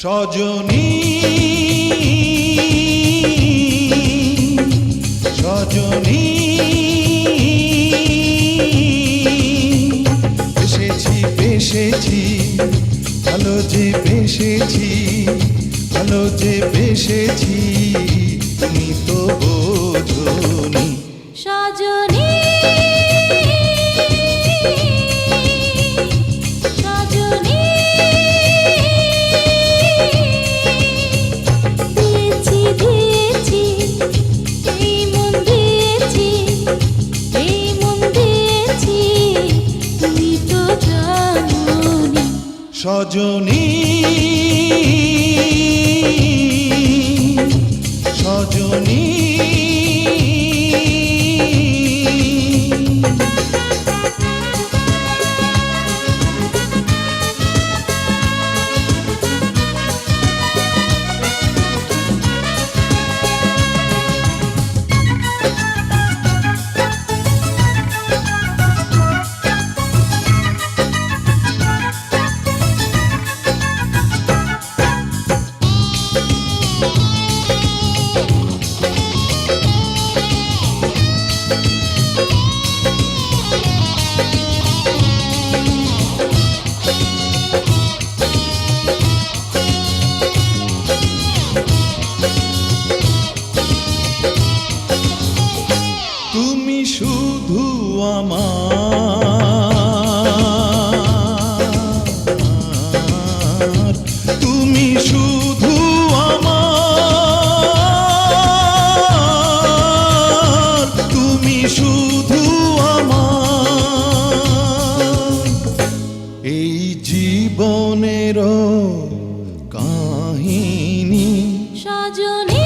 সজনী সজনী বেসেছি বেসেছি ভালো যে বেসেছি ভালো যে বেসেছি তুমি তো বোঝনি সজনী সজনী দিয়েছি দিয়েছি এই মন দিয়েছি এই মন দিয়েছি তুমি তো জানোনি সজনী সজনী তুমি শুধু আমার তুমি শুধু আমার তুমি শুধু আমার এই জীবনের কাহিনী সজনী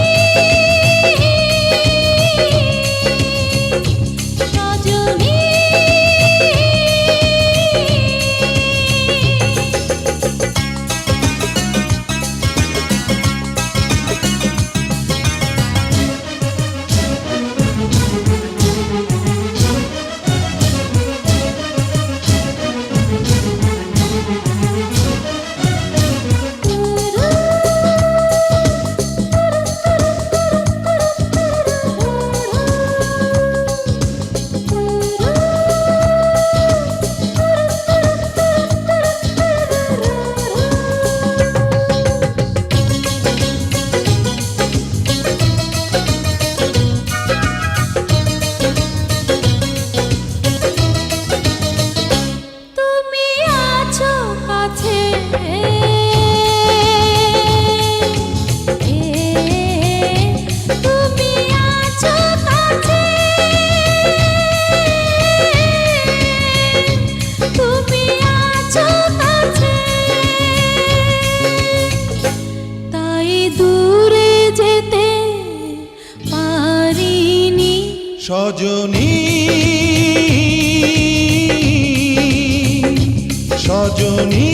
সজনী সজনী সজনী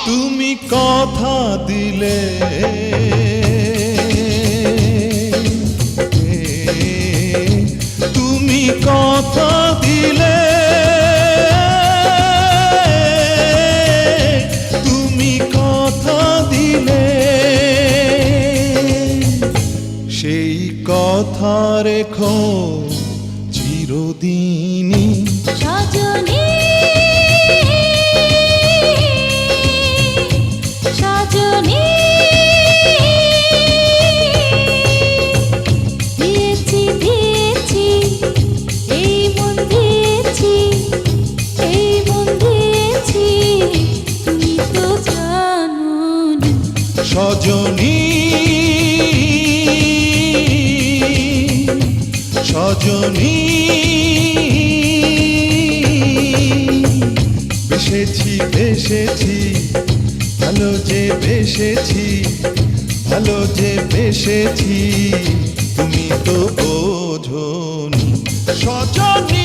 তুমি কথা দিলে তুমি কথা দিলে তুমি কথা দিলে সেই কথা রেখো চিরদিনই সজনী সজনী দিয়েছি দিয়েছি এই মন দিয়েছি এই মন দিয়েছি তুমি তো জানো সজনী সজনী বেসেছি বেসেছি ভালো যে বেসেছি ভালো যে বেসেছি তুমি তো বোঝনি সজনী